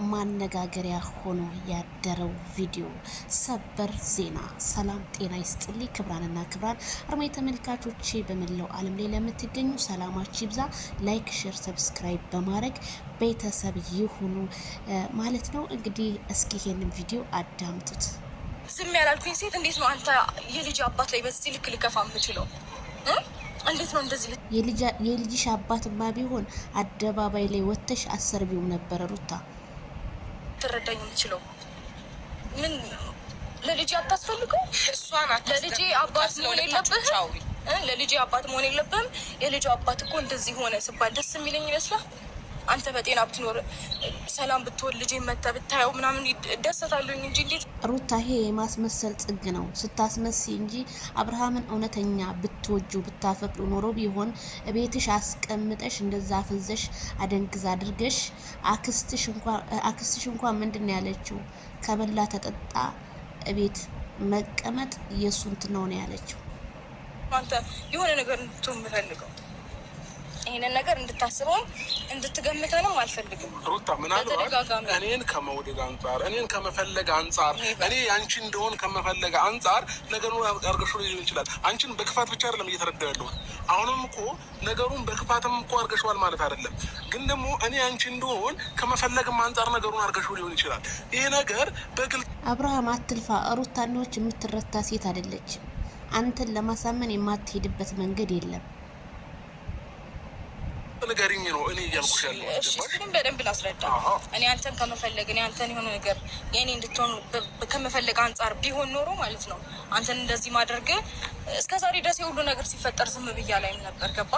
ማነጋገሪያ ሆኖ ያደረው ቪዲዮ ሰበር ዜና። ሰላም ጤና ይስጥልኝ ክብራንና ክብራን አርማይ ተመልካቾቼ በመላው ዓለም ላይ ለምትገኙ ሰላማችሁ ይብዛ። ላይክ፣ ሼር፣ ሰብስክራይብ በማድረግ ቤተሰብ ይሁኑ ማለት ነው። እንግዲህ እስኪ ይሄንን ቪዲዮ አዳምጡት። ዝም ያላልኩኝ ሴት እንዴት ነው አንተ የልጅ አባት ላይ በዚህ ልክ ልከፋ የምችለው? እንዴት ነው እንደዚህ የልጅሽ አባትማ ቢሆን አደባባይ ላይ ወጥተሽ አሰርቢውም ነበር ሩታ። ትረዳኝ የምችለው ምን ለልጅ አታስፈልገው? እሷን ለልጅ አባት መሆን የለብህም። ለልጅ አባት መሆን የለብህም። የልጅ አባት እኮ እንደዚህ ሆነ ስባል ደስ የሚለኝ ይመስላል? አንተ በጤና ብትኖር ሰላም ብትወል ልጅ መታ ብታየው ምናምን ደሰታለኝ እንጂ እንዴት ሩታ፣ ይሄ የማስመሰል ጽግ ነው ስታስመስይ እንጂ አብርሃምን እውነተኛ ብትወጁ ብታፈቅሩ ኖሮ ቢሆን ቤትሽ አስቀምጠሽ እንደዛ አፍዘሽ አደንግዛ አድርገሽ አክስትሽ እንኳን ምንድን ያለችው ከበላ ተጠጣ ቤት መቀመጥ የሱንት ነው ያለችው። አንተ የሆነ ነገር እንድትሆን የምፈልገው ይሄንን ነገር እንድታስበው እንድትገምተንም አልፈልግም። ሩታ ምን አለው እኔን ከመውደድ አንጻር እኔን ከመፈለግ አንጻር እኔ አንቺ እንደሆን ከመፈለግ አንጻር ነገሩን አርገሹ ሊሆን ይችላል። አንቺን በክፋት ብቻ አይደለም እየተረዳው ያለው። አሁንም እኮ ነገሩን በክፋትም እኮ አርገሽዋል ማለት አይደለም። ግን ደግሞ እኔ አንቺ እንደሆን ከመፈለግም አንጻር ነገሩን አርገሹ ሊሆን ይችላል። ይሄ ነገር በግልጽ አብርሃም አትልፋ። ሩታኖች የምትረታ ሴት አይደለችም። አንተን ለማሳመን የማትሄድበት መንገድ የለም። ነገርኝ ነው እኔ እያልኩሽ ያለው። እሱንም በደንብ ላስረዳ። እኔ አንተን ከመፈለግ እኔ አንተን የሆነ ነገር የኔ እንድትሆን ከመፈለግ አንጻር ቢሆን ኖሮ ማለት ነው አንተን እንደዚህ ማድረግ እስከዛሬ ድረስ የሁሉ ነገር ሲፈጠር ዝም ብያ ላይም ነበር። ገባ?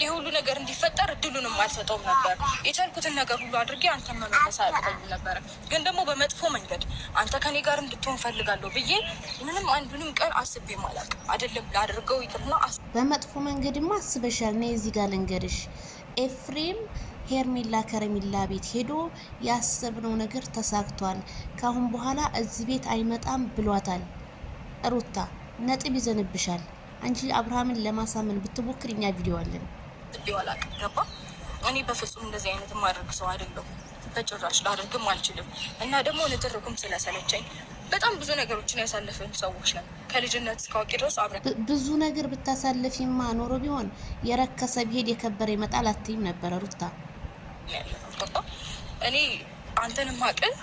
የሁሉ ነገር እንዲፈጠር እድሉንም አልሰጠውም ነበር። የቻልኩትን ነገር ሁሉ አድርጌ አንተን መመለስ አያቅተኝም ነበረ። ግን ደግሞ በመጥፎ መንገድ አንተ ከኔ ጋር እንድትሆን ፈልጋለሁ ብዬ ምንም አንዱንም ቀን አስቤ ማላቅ አይደለም። ላደርገው ይቅርና በመጥፎ መንገድማ አስበሻል። እኔ እዚህ ጋር ልንገርሽ፣ ኤፍሬም ሄርሜላ ከረሚላ ቤት ሄዶ ያሰብነው ነገር ተሳክቷል። ካሁን በኋላ እዚህ ቤት አይመጣም ብሏታል። ሩታ ነጥብ ይዘንብሻል። አንቺ አብርሃምን ለማሳመን ብትሞክር እኛ ቪዲዮ አለን። ዲዋላቅ ገባ? እኔ በፍጹም እንደዚህ አይነት ማድረግ ሰው አይደለም። በጭራሽ ላደርግም አልችልም። እና ደግሞ ንትርኩም ስለሰለቸኝ በጣም ብዙ ነገሮችን ያሳለፈን ሰዎች ነን። ከልጅነት እስከ አዋቂ ድረስ አብረን ብዙ ነገር ብታሳልፊማ ኖሮ ቢሆን የረከሰ ቢሄድ የከበረ ይመጣል አትይም ነበረ ሩታ። እኔ አንተንም አቅል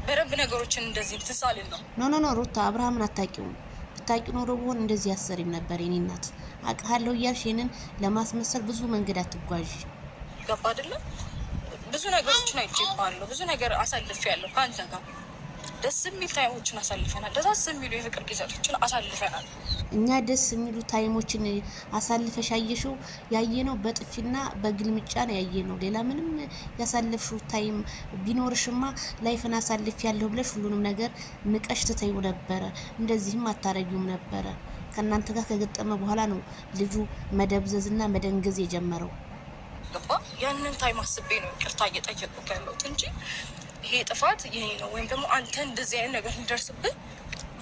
በደንብ ነገሮችን እንደዚህ ትሳልን ነው። ኖ ሩታ፣ አብርሃምን አታውቂውም። ብታውቂ ኖሮ ቢሆን እንደዚህ ያሰሪም ነበር። የኔ እናት አውቃለሁ እያልሽ ይሄንን ለማስመሰል ብዙ መንገድ አትጓዥ። ገባ አይደለም? ብዙ ነገሮችን አይቼባለሁ። ብዙ ነገር አሳልፌያለሁ ከአንተ ጋር። ደስ የሚል ታይሞችን አሳልፈናል። ደስ የሚሉ የፍቅር ጊዜዎችን አሳልፈናል። እኛ ደስ የሚሉ ታይሞችን አሳልፈሽ ያየነው በጥፊና በግልምጫ ነው ያየነው። ሌላ ምንም ያሳለፍሽው ታይም ቢኖርሽማ ላይፍን አሳልፍ ያለሁ ብለሽ ሁሉንም ነገር ንቀሽ ትተይው ነበረ። እንደዚህም አታረጊውም ነበረ። ከእናንተ ጋር ከገጠመ በኋላ ነው ልጁ መደብዘዝና መደንገዝ የጀመረው። ገባ? ያንን ታይም አስቤ ነው ይቅርታ እየጠየቁት ያለሁት እንጂ ይሄ ጥፋት ይሄ ነው ወይም ደግሞ አንተ እንደዚህ አይነት ነገር እንደርስብህ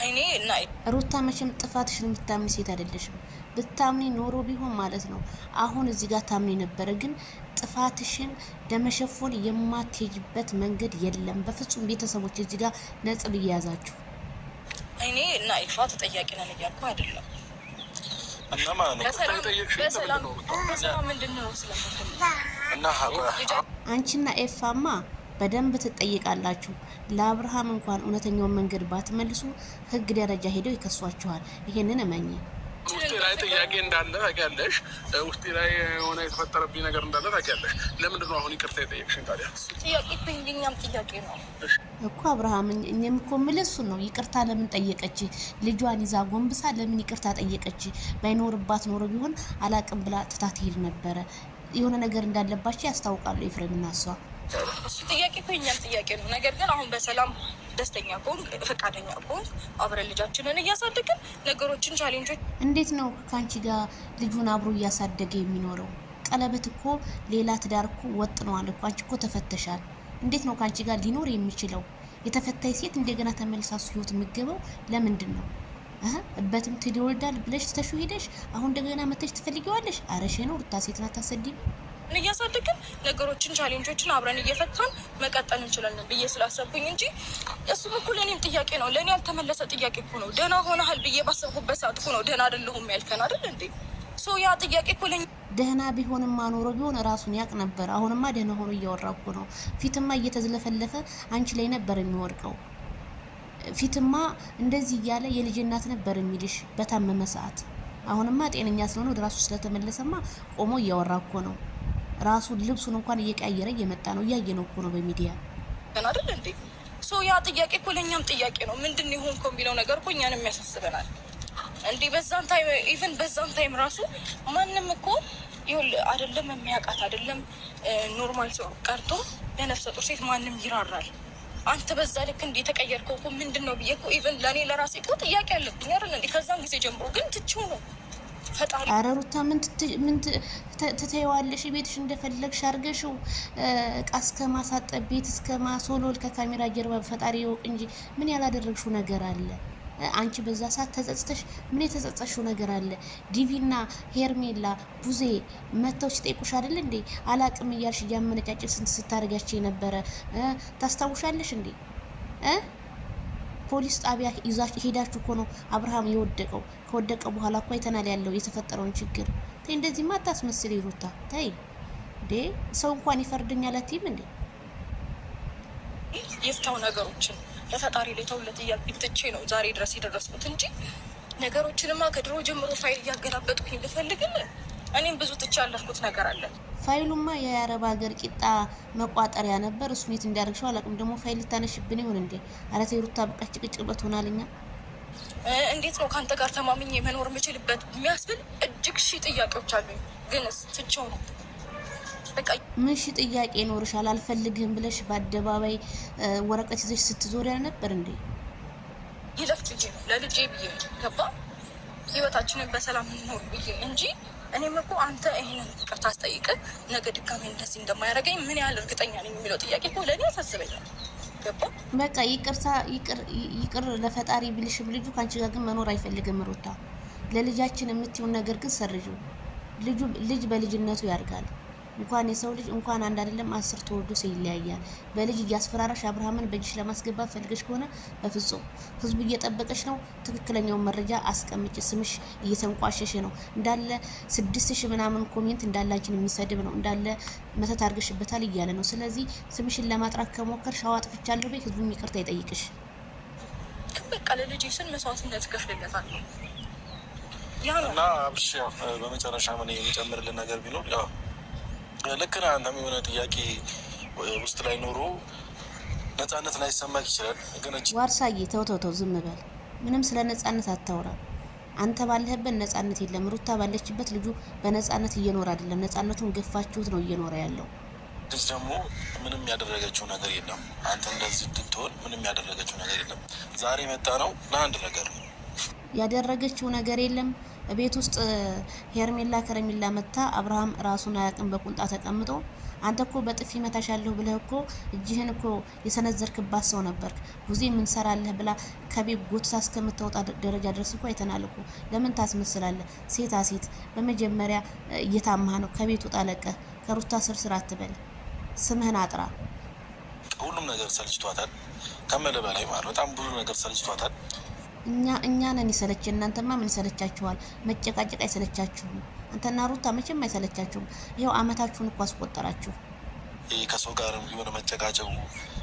እኔ እና ሩታ መቼም ጥፋትሽን የምታምኒ ሴት አይደለሽም። ብታምኒ ኖሮ ቢሆን ማለት ነው አሁን እዚህ ጋር ታምኒ ነበረ። ግን ጥፋትሽን ለመሸፎን የማትሄጅበት መንገድ የለም በፍጹም። ቤተሰቦች እዚህ ጋር ነጥብ እየያዛችሁ እኔ እና ኢፋ ተጠያቂ ነን እያልኩ አይደለም። እና ማለት ነው በሰላም ምንድነው ስለምፈልግ እና አንቺና ኤፋማ በደንብ ትጠይቃላችሁ። ለአብርሃም እንኳን እውነተኛውን መንገድ ባትመልሱ ህግ ደረጃ ሄደው ይከሷችኋል። ይሄንን እመኝ። ውስጤ ላይ ጥያቄ እንዳለ ታውቂያለሽ። ውስጤ ላይ የሆነ የተፈጠረብኝ ነገር እንዳለ ታውቂያለሽ። ለምንድን ነው አሁን ይቅርታ የጠየቅሽኝ ታዲያ? ጥያቄ እኛም ጥያቄ ነው እኮ አብርሃም። እኔም እኮ የምልህ እሱን ነው። ይቅርታ ለምን ጠየቀች? ልጇን ይዛ ጎንብሳ ለምን ይቅርታ ጠየቀች? ባይኖርባት ኖሮ ቢሆን አላቅም ብላ ትታ ትሄድ ነበረ። የሆነ ነገር እንዳለባቸው ያስታውቃሉ ኤፍሬምና እሷ። እሱ ጥያቄ እኮ የእኛም ጥያቄ ነው። ነገር ግን አሁን በሰላም ደስተኛ ከሆንክ ፈቃደኛ ከሆንክ አብረን ልጃችንን እያሳደግን ነገሮችን ቻሌንጆች እንዴት ነው ከአንቺ ጋር ልጁን አብሮ እያሳደገ የሚኖረው? ቀለበት እኮ ሌላ ትዳር እኮ ወጥ ነው አለ እኮ። አንቺ እኮ ተፈተሻል። እንዴት ነው ከአንቺ ጋር ሊኖር የሚችለው? የተፈታይ ሴት እንደገና ተመልሳ እሱ ህይወት የምትገባው ለምንድን ነው? በትም ትወልዳል ብለሽ ተሹ ሄደሽ አሁን እንደገና መተሽ ትፈልጊዋለሽ? አረሼ ነው ሩታ ሴት ናት። ታሰዲኝ እያሳደግን ነገሮችን ቻሌንጆችን አብረን እየፈታን መቀጠል እንችላለን ብዬ ስላሰብኩኝ እንጂ እሱ በኩል ለእኔም ጥያቄ ነው። ለእኔ ያልተመለሰ ጥያቄ እኮ ነው። ደህና ሆነሃል ብዬ ባሰብኩበት ሰዓት እኮ ነው ደህና አይደለሁም ያልከን አይደል እንዴ? ያ ጥያቄ እኮ ለእኛ ደህና ቢሆንማ ኖሮ ቢሆን ራሱን ያቅ ነበር። አሁንማ ደህና ሆኖ እያወራ እኮ ነው። ፊትማ እየተዝለፈለፈ አንቺ ላይ ነበር የሚወድቀው። ፊትማ እንደዚህ እያለ የልጅ እናት ነበር የሚልሽ በታመመ ሰዓት። አሁንማ ጤነኛ ስለሆነ ወደ ራሱ ስለተመለሰማ ቆሞ እያወራ እኮ ነው። ራሱ ልብሱን እንኳን እየቀያየረ እየመጣ ነው። እያየነው እኮ ነው በሚዲያ አይደል እንዴ? ያ ጥያቄ እኮ ለእኛም ጥያቄ ነው። ምንድን ነው የሆንከው የሚለው ነገር እኮ እኛንም ያሳስበናል እንዴ? በዛን ታይም ኢቭን በዛን ታይም ራሱ ማንም እኮ ይሁን አይደለም የሚያውቃት አይደለም ኖርማል ሰው ቀርቶ ለነፍሰ ጡር ሴት ማንም ይራራል። አንተ በዛ ልክ እንዴ ተቀየርከው እኮ ምንድነው ብዬ እኮ ኢቭን ለኔ ለራሴ እኮ ጥያቄ አለብኝ አይደል እንዴ? ከዛን ጊዜ ጀምሮ ግን ትቼው ነው ፈጣሪ። ኧረ ሩታ ምን ትተይዋለሽ? ቤትሽ እንደፈለግሽ አድርገሽው እቃ እስከ ማሳጠብ ቤት እስከ ማሶሎል ከካሜራ ጀርባ ፈጣሪ ይወቅ እንጂ ምን ያላደረግሽው ነገር አለ? አንቺ በዛ ሰዓት ተጸጽተሽ ምን የተጸጸሽው ነገር አለ? ዲቪና ሄርሜላ ቡዜ መተው ሲጠይቁሽ አይደል እንዴ? አላቅም እያልሽ እያመነጫጭ ስንት ስታደርጋቸው የነበረ ታስታውሻለሽ እንዴ? ፖሊስ ጣቢያ ይዛችሁ ሄዳችሁ እኮ ነው አብርሃም የወደቀው። ከወደቀ በኋላ እኮ አይተናል ያለው የተፈጠረውን ችግር። ተይ እንደዚህ ማታስመስል ሩታ ተይ እንዴ። ሰው እንኳን ይፈርድኛል አትይም እንዴ? ይፍታው ነገሮችን ለፈጣሪ ላይ ተውለት እያልኩኝ ትቼ ነው ዛሬ ድረስ የደረስኩት እንጂ ነገሮችንማ ከድሮ ጀምሮ ፋይል እያገላበጥኩኝ ልፈልግም እኔም ብዙ ትቼ ያለፍኩት ነገር አለ። ፋይሉማ የአረብ ሀገር ቂጣ መቋጠሪያ ነበር። እሱ ቤት እንዳደረግሽው አላውቅም። ደግሞ ፋይል ልታነሽብን ይሆን እንዴ? አረ ተይ ሩታ በቃ ጭቅጭቅበት ሆናልኛ። እንዴት ነው ካንተ ጋር ተማምኜ መኖር የምችልበት የሚያስብል እጅግ ሺህ ጥያቄዎች አሉኝ። ግንስ ትቼው ነው በቃ። ምን ሺህ ጥያቄ ይኖርሻል? አልፈልግህም ብለሽ በአደባባይ ወረቀት ይዘሽ ስትዞር ያልነበር እንዴ? ይለፍ ልጄ ነው ለልጄ ብዬ ገባ ህይወታችንን በሰላም እንኖር ብዬ እንጂ እኔም እኮ አንተ ይሄንን ይቅርታ አስጠይቅህ ነገ ድጋሜ እንደዚህ እንደማያደርገኝ ምን ያህል እርግጠኛ ነኝ የሚለው ጥያቄ እኮ ለእኔ ያሳስበኛል። ገባ በቃ ይቅር ለፈጣሪ ቢልሽም ልጁ ከአንቺ ጋር ግን መኖር አይፈልግም ሩታ። ለልጃችን የምትይውን ነገር ግን ሰርዥው። ልጅ በልጅነቱ ያድጋል። እንኳን የሰው ልጅ እንኳን አንድ አይደለም 10 ተወልዶ ሰው ይለያያል። በልጅ እያስፈራራሽ አብርሃምን በእጅሽ ለማስገባት ፈልገሽ ከሆነ በፍጹም ህዝቡ እየጠበቀሽ ነው። ትክክለኛውን መረጃ አስቀምጭ። ስምሽ እየተንቋሸሽ ነው እንዳለ 6000 ምናምን ኮሜንት እንዳላችን የሚሰድብ ነው እንዳለ መተት አድርገሽበታል እያለ ነው። ስለዚህ ስምሽን ለማጥራት ከሞከርሽ አዋጥፍቻለሁ በይ፣ ህዝቡ ይቅርታ ይጠይቅሽ። በቃ ለልጅ ስን መስዋዕትነት ከፍለለታል እና አብሽ በመጨረሻ ምን የሚጨምርልን ነገር ቢኖር ያው ልክ ነህ አንተም የሆነ ጥያቄ ውስጥ ላይ ኖሮ ነፃነት ላይ ሰማክ ይችላል። ግን ዋርሳዬ ተው ዝም በል። ምንም ስለ ነፃነት አታውራ። አንተ ባለህበት ነፃነት የለም። ሩታ ባለችበት ልጁ በነፃነት እየኖረ አይደለም። ነፃነቱን ገፋችሁት ነው እየኖረ ያለው። ልጅ ደግሞ ምንም ያደረገችው ነገር የለም። አንተ እንደዚህ እንድትሆን ምንም ያደረገችው ነገር የለም። ዛሬ መጣ ነው ለአንድ ነገር ያደረገችው ነገር የለም። ቤት ውስጥ ሄርሜላ ከረሜላ መታ አብርሃም ራሱን አያውቅም በቁንጣ ተቀምጦ። አንተ እኮ በጥፊ መታሻለሁ ብለህ እኮ እጅህን እኮ የሰነዘርክባት ሰው ነበርክ። ብዙ ምን ሰራለህ ብላ ከቤት ጎትታ እስከምታወጣ ደረጃ ድረስ እኮ አይተናል እኮ። ለምን ታስመስላለህ? ሴታ ሴት በመጀመሪያ እየታማህ ነው። ከቤት ወጣ ለቀህ ከሩታ ስር አትበል። ስምህን አጥራ። ሁሉም ነገር ሰልችቷታል ከመለ በላይ ማለት በጣም ብዙ ነገር ሰልችቷታል። እኛ ነን ይሰለች። እናንተማ ምን ሰለቻችኋል? መጨቃጨቅ አይሰለቻችሁም? አንተና ሩታ መቼም አይሰለቻችሁም። ይኸው አመታችሁን እኮ አስቆጠራችሁ። ይሄ ከሰው ጋር የሆነ መጨቃጨቁ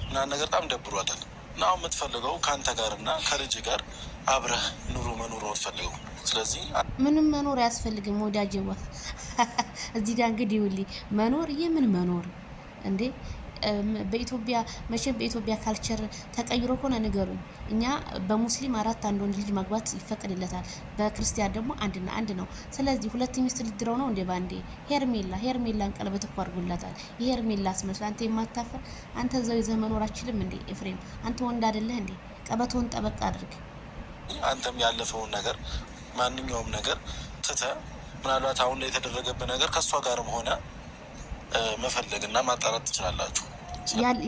እና ነገር በጣም ደብሯታል። እና አሁን የምትፈልገው ከአንተ ጋርና ከልጅ ጋር አብረህ ኑሮ መኖር ነው የምትፈልገው። ስለዚህ ምንም መኖር አያስፈልግም ወዳጄዋ። እዚህ ጋር እንግዲህ ውሊ መኖር የምን መኖር እንዴ? በኢትዮጵያ መቼም በኢትዮጵያ ካልቸር ተቀይሮ ሆነ ንገሩኝ። እኛ በሙስሊም 4 አንድ ወንድ ልጅ ማግባት ይፈቀድለታል። በክርስቲያን ደግሞ አንድና አንድ ነው። ስለዚህ 2 ሚስት ልድረው ነው እንዴ ባንዴ? ሄርሜላን ቀለበት እኮ አድርጎላታል። የሄርሜላ አስመስል አንተ የማታፈር አንተ እዛው ይዘህ መኖር አችልም እንዴ? ኤፍሬም አንተ ወንድ አይደለህ እንዴ? ቀበቶን ጠበቅ አድርግ። አንተም ያለፈውን ነገር ማንኛውም ነገር ትተህ ምናልባት አሁን ላይ የተደረገብህ ነገር ከሷ ጋርም ሆነ መፈለግና ማጣራት ትችላላችሁ።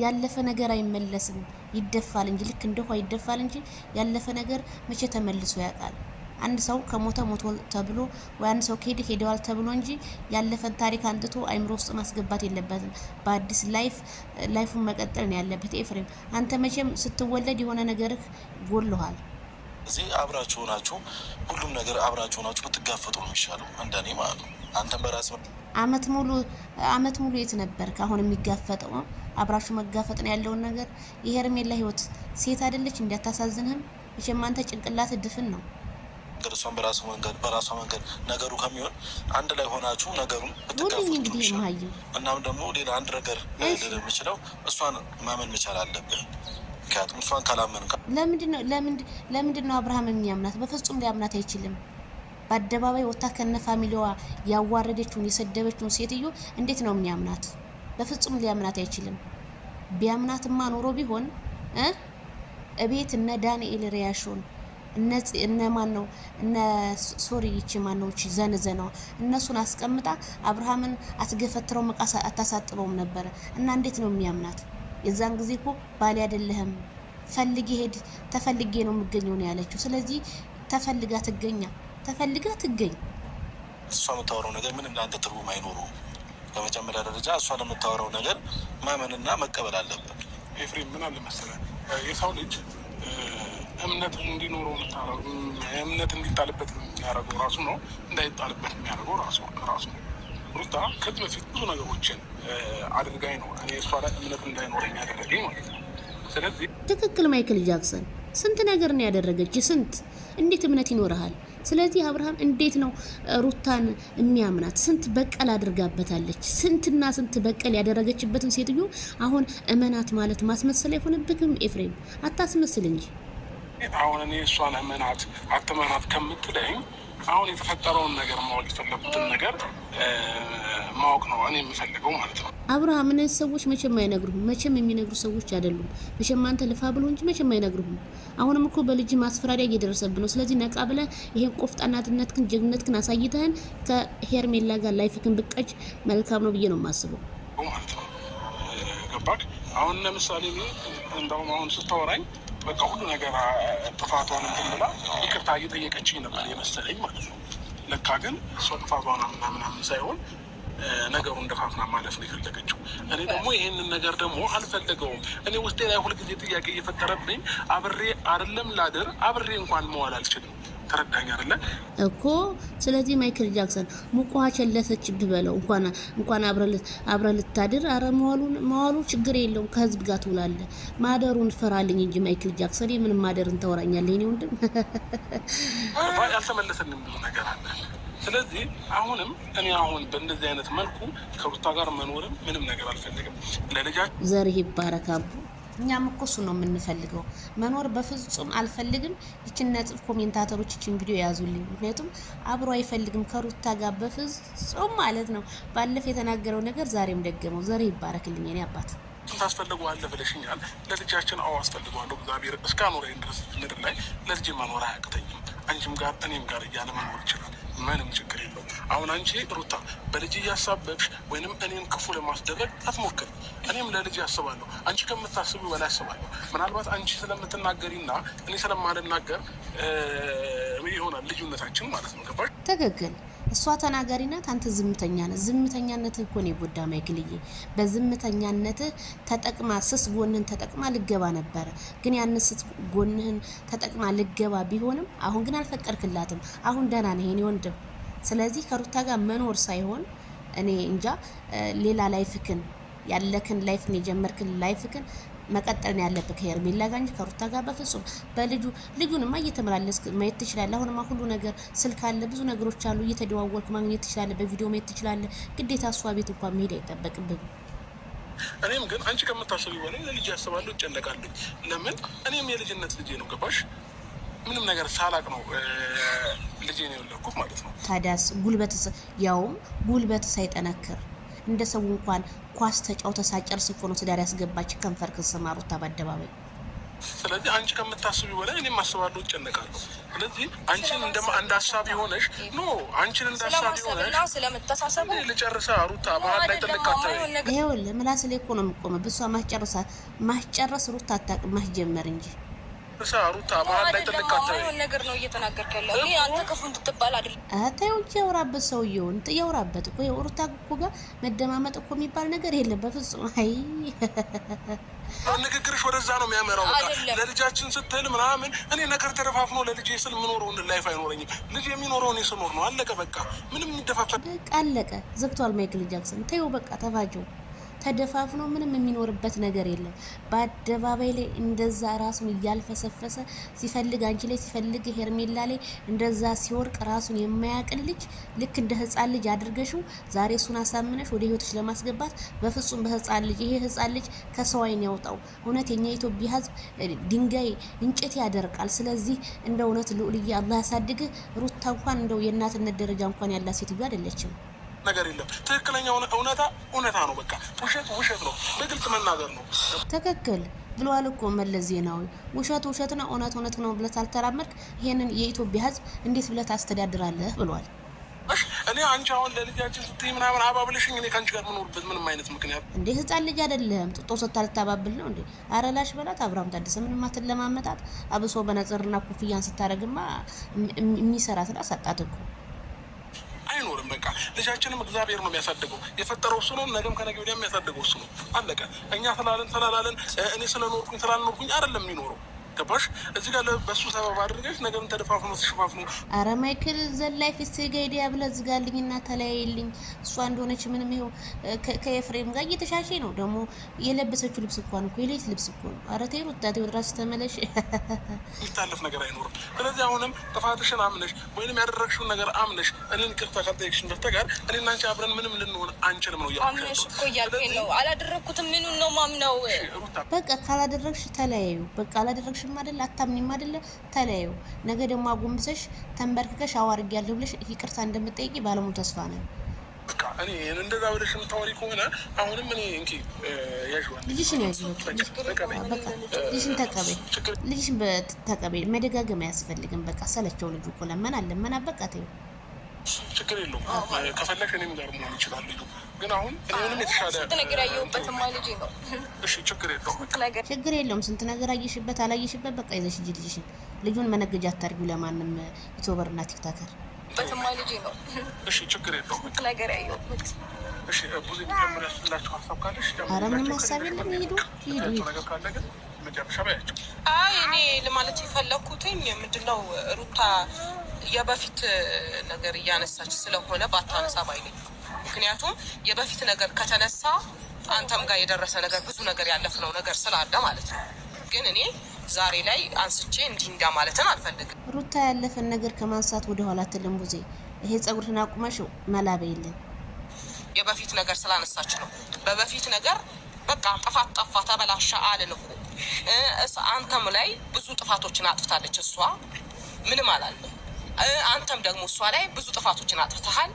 ያለፈ ነገር አይመለስም፣ ይደፋል እንጂ ልክ እንደሆነ ይደፋል እንጂ ያለፈ ነገር መቼ ተመልሶ ያውቃል? አንድ ሰው ከሞተ ሞቶ ተብሎ ወይ አንድ ሰው ከሄደ ሄደዋል ተብሎ እንጂ ያለፈን ታሪክ አንጥቶ አይምሮ ውስጥ ማስገባት የለበትም። በአዲስ ላይፉን መቀጠል ነው ያለበት። ኤፍሬም አንተ መቼም ስትወለድ የሆነ ነገርህ ጎልሃል። እዚህ አብራችሁ ናችሁ፣ ሁሉም ነገር አብራችሁ ናችሁ ብትጋፈጡ ነው የሚሻለው እንደኔ ማለት ነው። አንተም በራስ አመት ሙሉ የት ነበርክ? አሁን የሚጋፈጠው አብራችሁ መጋፈጥ ነው ያለውን ነገር። የሄርሜላ ህይወት ሴት አይደለች እንዲያታሳዝንህም? መቼም አንተ ጭንቅላት ድፍን ነው። እሷን በራሷ መንገድ ነገሩ ከሚሆን አንድ ላይ ሆናችሁ ነገሩን ብትጋፈጡ ነው የሚሻለው። እናም ደግሞ ሌላ አንድ ነገር ልል የምችለው እሷን ማመን መቻል አለብህ። ምክንያቱም እሷን ካላመን ለምንድን ነው አብርሃም የሚያምናት? በፍጹም ሊያምናት አይችልም። በአደባባይ ወታ ከነ ፋሚሊዋ ያዋረደችውን የሰደበችውን ሴትዮ እንዴት ነው የሚያምናት? በፍጹም ሊያምናት አይችልም። ቢያምናትማ ኖሮ ቢሆን እቤት እነ ዳንኤል ሪያሾን እነ ማን ነው እነ ሶሪ ይቺ ማን ነው እቺ ዘነዘናው እነሱን አስቀምጣ አብርሃምን አትገፈትረው መቃሳ አታሳጥበውም ነበር። እና እንዴት ነው የሚያምናት? የዛን ጊዜ እኮ ባል አይደለህም ፈልጌ ሄድ ተፈልጌ ነው የምገኘው ነው ያለችው። ስለዚህ ተፈልጋ ትገኝ። እሷ የምታወራው ነገር ምንም ለአንተ ትርጉም አይኖረውም። በመጀመሪያ ደረጃ እሷ ለምታወራው ነገር ማመንና መቀበል አለብን። ኤፍሬም ምን አለ መሰለህ፣ የሰው ልጅ እምነት እንዲኖረው እምነት እንዲጣልበት የሚያደርገው ራሱ ነው፣ እንዳይጣልበት የሚያደርገው ራሱ ነው። ሩታ ከዚህ በፊት ብዙ ነገሮችን አድርጋኝ ነው እኔ እሷ ላይ እምነት እንዳይኖረኝ ያደረገኝ ማለት ነው። ስለዚህ ትክክል ማይክል ጃክሰን ስንት ነገር ነው ያደረገች። እንዴት እምነት ይኖርሃል? ስለዚህ አብርሃም እንዴት ነው ሩታን የሚያምናት? ስንት በቀል አድርጋበታለች። ስንትና ስንት በቀል ያደረገችበትን ሴትዮ አሁን እመናት ማለት ማስመሰል አይሆንብህም? ኤፍሬም አታስመስል እንጂ አሁን እኔ እሷን እመናት አትመናት ከምትለኝ አሁን የተፈጠረውን ነገር ማወቅ የፈለጉትን ነገር ማወቅ ነው እኔ የምፈልገው ማለት ነው። አብርሃም እነዚህ ሰዎች መቼም አይነግሩህም። መቼም የሚነግሩ ሰዎች አይደሉም። መቼም አንተ ልፋ ብሎ እንጂ መቼም አይነግሩህም። አሁንም እኮ በልጅ ማስፈራሪያ እየደረሰብን ነው። ስለዚህ ነቃ ብለህ ይሄን ቆፍጣናትነትህን ጀግነትህን አሳይተህን ከሄርሜላ ጋር ላይፍክን ብቀጭ መልካም ነው ብዬ ነው የማስበው ማለት ነው። ገባክ? አሁን ለምሳሌ እንደውም አሁን ስታወራኝ በቃ ሁሉ ነገር ጥፋቷን እንትን ብላ ይቅርታ እየጠየቀችኝ ነበር የመሰለኝ ማለት ነው። ለካ ግን እሷ ጥፋቷን ምናምን ሳይሆን ነገሩን ደፋፍና ማለፍ ነው የፈለገችው። እኔ ደግሞ ይህንን ነገር ደግሞ አልፈለገውም። እኔ ውስጤ ላይ ሁልጊዜ ጥያቄ እየፈጠረብኝ አብሬ አይደለም ላድር አብሬ እንኳን መዋል አልችልም። ተረዳኝ አይደለ እኮ። ስለዚህ ማይክል ጃክሰን ሙቋ ቸለሰችብህ በለው። እንኳን አብረ ልታድር አረ መዋሉ ችግር የለውም። ከህዝብ ጋር ትውላለህ። ማደሩን ፈራልኝ እንጂ ማይክል ጃክሰን የምን ማደርን ታወራኛለህ? እኔ ወንድም ያልተመለሰልኝ ብዙ ነገር አለ። ስለዚህ አሁንም እኔ በእንደዚህ አይነት መልኩ ከሩታ ጋር መኖርም ምንም ነገር አልፈልግም። ለልጃችን ዘርህ ይባረካቡ። እኛም እኮ እሱ ነው የምንፈልገው። መኖር በፍጹም አልፈልግም። ይችን ነጥብ ኮሜንታተሮች ይችን ቪዲዮ ያዙልኝ። ምክንያቱም አብሮ አይፈልግም ከሩታ ጋር በፍጹም ማለት ነው። ባለፈ የተናገረው ነገር ዛሬም ደገመው። ዘርህ ይባረክልኝ የኔ አባት። ታስፈልገዋለህ ብለሽኛል። ለልጃችን አስፈልገዋለሁ። እግዚአብሔር እስካኖረኝ ድረስ ምድር ላይ ለልጅ መኖር አያቅተኝም። አንቺም ጋር እኔም ጋር እያለ መኖር ይችላል። ምንም ችግር የለውም። አሁን አንቺ ሩታ በልጅ እያሳበብሽ ወይንም እኔን ክፉ ለማስደረግ አትሞክር። እኔም ለልጅ ያስባለሁ። አንቺ ከምታስቡ በላይ ያስባለሁ። ምናልባት አንቺ ስለምትናገሪና እኔ ስለማልናገር ይሆናል ልዩነታችን ማለት ነው። ገባሽ? ትክክል። እሷ ተናጋሪ ናት፣ አንተ ዝምተኛ ነህ። ዝምተኛነትህ እኮ ነው የጎዳ ማይክልዬ። በዝምተኛነትህ ተጠቅማ ስስ ጎንህን ተጠቅማ ልገባ ነበረ። ግን ያን ስስ ጎንህን ተጠቅማ ልገባ ቢሆንም አሁን ግን አልፈቀድክላትም። አሁን ደህና ነህ የኔ ወንድም። ስለዚህ ከሩታ ጋር መኖር ሳይሆን እኔ እንጃ ሌላ ላይፍክን ያለክን ላይፍን የጀመርክን ላይፍክን መቀጠል ነው ያለብህ ከሄርሜላ ጋር እንጂ ከሩታ ጋር በፍጹም። ልጁንማ እየተመላለስክ ማየት ትችላለህ። አሁንማ ሁሉ ነገር ስልክ አለ፣ ብዙ ነገሮች አሉ። እየተደዋወልክ ማግኘት ትችላለህ፣ በቪዲዮ ማየት ትችላለህ። ግዴታ እሷ ቤት እንኳን መሄድ አይጠበቅብህም። እኔም ግን አንቺ ከምታስቢ በላይ ለልጅ ያስባለሁ፣ እጨነቃለሁ። ለምን እኔም የልጅነት ልጄ ነው። ገባሽ? ምንም ነገር ሳላቅ ነው ልጄ ነው የወለድኩት ማለት ነው። ታዲያስ ጉልበት ሳይጠነክር እንደ ሰው እንኳን ኳስ ተጫውተህ ሳጨርስ እኮ ነው ትዳር ያስገባች ከንፈር ክስማ ሩታ በአደባባይ። ስለዚህ አንቺ ከምታስቢው በላይ እኔም አስባለሁ፣ እጨነቃለሁ። ስለዚህ አንቺን እንደ ሀሳቢ ሆነሽ አንቺን እንደ ሀሳቢ ሆነሽ ስለምተሳሰቡ ልጨርሳ ሩታ ባህል ላይ ተለካተ ይኸውልህ ምላስ ላይ እኮ ነው የምቆመው። ብሷ ማስጨረስ ሩታ አታውቅም ማስጀመር እንጂ ሩታ መሀል ላይ ተለካተ ነገር ነው እየተናገርክ ያለው። እኔ አንተ ክፉ እንድትባል አይደለም። አታዩ እንጂ ያወራበት ሰውየውን ያወራበት እኮ የሩታ እኮ ጋር መደማመጥ እኮ የሚባል ነገር የለም በፍጹም። አይ ንግግርሽ ወደዛ ነው የሚያመራው። በቃ ለልጃችን ስትል ምናምን እኔ ነገር ተደፋፍኖ ለልጄ ስል የምኖረውን ላይፍ አይኖረኝም። ልጅ የሚኖረውን ስኖር ነው። አለቀ በቃ። ምንም የሚደፋፈን በቃ አለቀ። ዘግቷል ማይክል ጃክሰን። ተይው በቃ ተፋጀው። ተደፋፍኖ ምንም የሚኖርበት ነገር የለም። በአደባባይ ላይ እንደዛ ራሱን እያልፈሰፈሰ ሲፈልግ አንቺ ላይ ሲፈልግ ሄርሜላ ላይ እንደዛ ሲወርቅ ራሱን የማያቅል ልጅ ልክ እንደ ህፃን ልጅ አድርገሽው ዛሬ እሱን አሳምነሽ ወደ ህይወትሽ ለማስገባት በፍጹም በህፃን ልጅ ይሄ ህፃን ልጅ ከሰው አይን ያውጣው። እውነት የኛ ኢትዮጵያ ህዝብ ድንጋይ እንጨት ያደርቃል። ስለዚህ እንደ እውነት ልዑልዬ አላህ ያሳድግህ። ሩታ እንኳን እንደው የእናትነት ደረጃ እንኳን ያላት ሴትዮ አይደለችም። ነገር የለም። ትክክለኛ እውነታ ነው። በቃ ውሸት ነው። በግልጽ መናገር ነው። ትክክል ብለዋል እኮ መለስ ዜናዊ። ውሸት ነው፣ እውነት ነው ብለህ አልተራመድክ ይሄንን የኢትዮጵያ ህዝብ እንዴት ብለህ ታስተዳድራለህ ብለዋል። እኔ አንቺ አሁን ለልጃችን ስትይ ምናምን አባብለሽኝ እኔ ከአንቺ ጋር የምኖርበት ምንም አይነት ምክንያት እንዴ? ህፃን ልጅ አይደለም ጡጦ ስታልታባብል ነው እንዴ? አረላሽ በላት አብርሃም ታደሰ ምንም አትለማመጣት። አብሶ በነጽርና ኩፍያን ስታረግማ የሚሰራት አሳጣት እኮ አይኖርም። በቃ ልጃችንም እግዚአብሔር ነው የሚያሳድገው። የፈጠረው እሱ ነው። ነገም ከነገ ወዲያ የሚያሳድገው እሱ ነው። አለቀ። እኛ ስላላለን እኔ ስለኖርኩኝ ስላልኖርኩኝ አይደለም የሚኖረው። ገባሽ? እዚህ ጋር በሱ ሰበብ አድርገሽ ነገም ተደፋፍኖ ተሸፋፍኖ አረ ማይክል ዘላይ ፊስ ገይዲያ ብለ ዝጋልኝና ተለያይልኝ። እሷ እንደሆነች ምንም ይኸው ከኤፍሬም ጋር እየተሻሸ ነው። ደግሞ የለበሰችው ልብስ እንኳን እኮ የሌት ልብስ እኮ ነው። አረ ተይ ሩታ ተይ ወደ ራስሽ ተመለሽ። የሚታለፍ ነገር አይኖርም። ስለዚህ አሁንም ጥፋትሽን አምነሽ ወይንም ያደረግሽውን ነገር አምነሽ እኔን ይቅርታ ካልጠየቅሽኝ በስተቀር እኔና አንቺ አብረን ምንም ልንሆን አንችልም ነው እያልኩሽ አምነሽ እኮ እያልኩኝ ነው። አላደረግኩትም። ምኑን ነው ማምነው? በቃ ካላደረግሽ ተለያዩ። በቃ አላደረግሽ አይደለ አታምኒም አይደለ ተለያዩ። ነገ ደግሞ አጎንብሰሽ ተንበርክከሽ አዋርግ ያለው ብለሽ ይቅርታ እንደምትጠይቂ ባለሙሉ ተስፋ ነኝ። በቃ እኔ እንደዛ ብለሽ የምታወሪ ከሆነ አሁንም እኔ እንኪ ያዥዋል ልጅሽን ያዥው። በቃ ልጅሽን ተቀበይ፣ ልጅሽን ተቀበይ። መደጋገም አያስፈልግም። በቃ ሰለቸው ልጁ እኮ ለመና በቃ ተይው። ችግር የለውም። ከፈለሽ እኔም ጋር መሆን ይችላል ልጁ። ግን አሁን እኔንም የተሻለ ስንት ነገር ያየሁበትማ ልጅ ነው። እሺ ችግር የለውም። ችግር የለውም። ስንት ነገር አየሽበት አላየሽበት በቃ ይዘሽ ሂጂ ልጅሽን። ልጁን መነገጃ አታርጊው ለማንም ዩቲዩበርና ቲክቶከር። በትማ ልጅ ነው። እሺ ችግር የለውም። ስንት ነገር ያየሁበት። እሺ ብዙ ጀምር ያስላችሁ ሀሳብ ካለሽ ኧረ ምንም ሀሳብ የለም። ሂዱ ነገር ካለ ግን መጨረሻ ባያቸው። አይ እኔ ለማለት የፈለኩትኝ ምንድነው ሩታ የበፊት ነገር እያነሳች ስለሆነ ባታነሳ ባይነኝ። ምክንያቱም የበፊት ነገር ከተነሳ አንተም ጋር የደረሰ ነገር ብዙ ነገር ያለፍነው ነገር ስላለ ማለት ነው። ግን እኔ ዛሬ ላይ አንስቼ እንዲህ ማለትን አልፈልግም። ሩታ ያለፈን ነገር ከማንሳት ወደ ኋላ አትልም። ቡዜ ይሄ ጸጉርህን አቁመሽ መላበ የለን የበፊት ነገር ስላነሳች ነው። በበፊት ነገር በቃ ጥፋት ጠፋ ተበላሸ አልን እኮ። አንተም ላይ ብዙ ጥፋቶችን አጥፍታለች እሷ፣ ምንም አላለም። አንተም ደግሞ እሷ ላይ ብዙ ጥፋቶችን አጥፍተሃል።